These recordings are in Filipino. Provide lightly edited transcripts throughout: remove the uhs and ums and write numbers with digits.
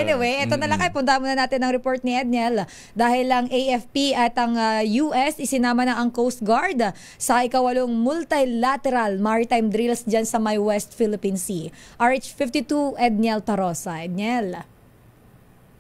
Anyway, ito na lang kayo. Punta muna natin ang report ni Edniel. Dahil lang AFP at ang US isinama na ang Coast Guard sa ikawalong multilateral maritime drills dyan sa may West Philippine Sea. RH52, Edniel Tarosa. Edniel.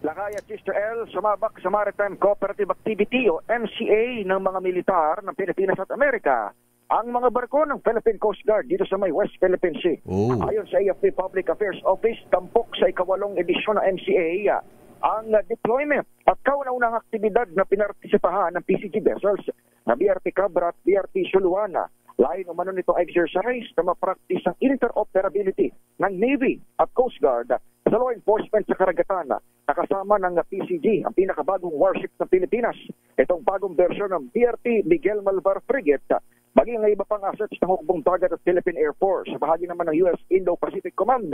Lakay at Sister L, sumabak sa Maritime Cooperative Activity o MCA ng mga militar ng Pilipinas at Amerika ang mga barko ng Philippine Coast Guard dito sa may West Philippine Sea. Ayon sa AFP Public Affairs Office, tampok sa ikawalong edisyon ng MCA ang deployment at kauna-unang aktibidad na pinartisipahan ng PCG vessels na BRP Cabra at BRP Suluana. Lain umano nitong exercise na ma-practice ang interoperability ng Navy at Coast Guard sa law enforcement sa karagatan na kasama ng PCG, ang pinakabagong warship ng Pilipinas. Itong bagong version ng BRP Miguel Malvar Frigate, maging ang iba pang assets ng hukbong dagat at Philippine Air Force. Sa bahagi naman ng US Indo-Pacific Command,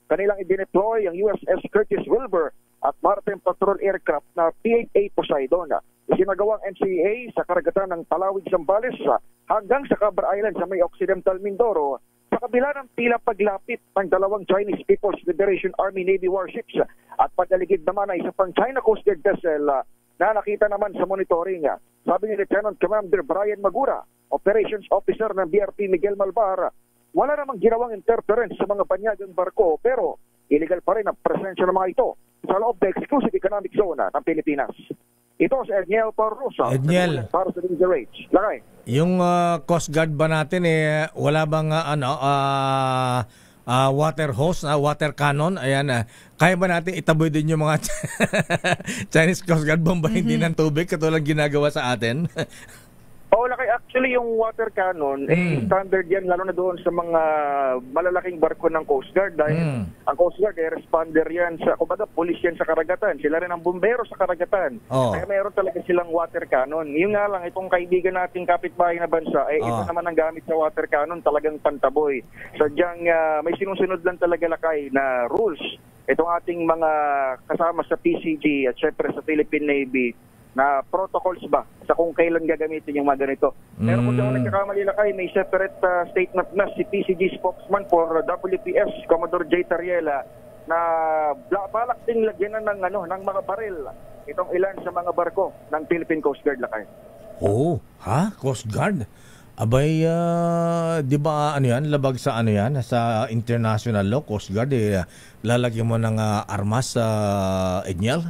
kanilang i-deploy ang USS Curtis Wilbur at Maritime Patrol Aircraft na P-8A Poseidon. Isinagawang MCA sa karagatan ng Palawig, Zambales hanggang sa Cabra Island sa may Occidental Mindoro sa kabila ng tila paglapit ng dalawang Chinese People's Liberation Army Navy warships at pagaligid naman ay isa pang China Coast Guard vessel na nakita naman sa monitoring. Sabi ni Lieutenant Commander Brian Magura, Operations Officer ng BRP Miguel Malvar, wala namang ginawang interference sa mga banyagang barko pero illegal pa rin ang presensya ng mga ito sa loob ng Exclusive Economic Zone ng Pilipinas. Ito si Edniel Parrosa. Edniel, para sa Danger Rage. Lakay. Yung Coast Guard ba natin wala bang water hose, water cannon? Ayan, kaya ba natin itaboy din yung mga Chinese Coast Guard bombahin din ng tubig katulad ginagawa sa atin? Lakay, actually yung water cannon, standard yan lalo na doon sa mga malalaking barko ng Coast Guard dahil ang Coast Guard responder yan sa, kumbaga, police yan sa karagatan. Sila rin ang bumbero sa karagatan. Kaya mayroon talaga silang water cannon. Yung nga lang, itong kaibigan nating kapitbahay na bansa, ito naman ang gamit sa water cannon, talagang pantaboy. Sadyang may sinusunod lang talaga, Lakay, na rules. Itong ating mga kasama sa PCG at syempre sa Philippine Navy na protocols ba sa kung kailan gagamitin yung mga ganito. Pero kung daw nagkakamali, Lakay, may separate statement na si PCG spokesman for WPS, Commodore J. Tariela, na balak ding lagyan ng mga baril itong ilan sa mga barko ng Philippine Coast Guard, Lakay. Coast Guard? Abay, di ba yan, labag sa yan, sa international law, Coast Guard, lalagyan mo ng armas sa Edniel?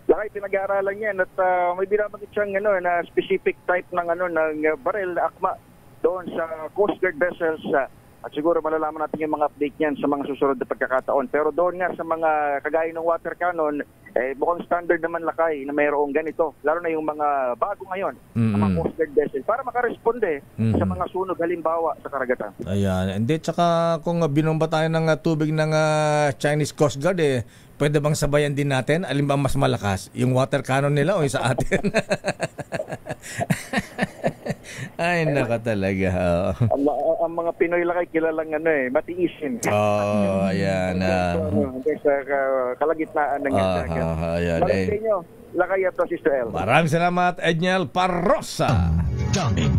Lakay, pinag-aaralan yan at may binabanggit siyang na specific type ng baril na akma doon sa Coast Guard vessels at siguro malalaman natin yung mga update niyan sa mga susunod na pagkakataon. Pero doon nga sa mga kagaya ng water cannon, mukhang standard naman, Lakay, na mayroong ganito. Lalo na yung mga bago ngayon, mga Coast Guard vessel, para makaresponde sa mga sunog halimbawa sa karagatan. Ayan. Hindi, tsaka kung binomba tayo ng tubig ng Chinese Coast Guard, pwede bang sabayan din natin? Alin ba mas malakas? Yung water cannon nila o yung sa atin? Ay, naka talaga. Ang mga Pinoy, Lakay, kilalang matiisin. Ayan. Sa kalagitnaan ng ayan. Lakay, Lakay at Sister L. Maraming salamat, Edniel Parrosa. Daming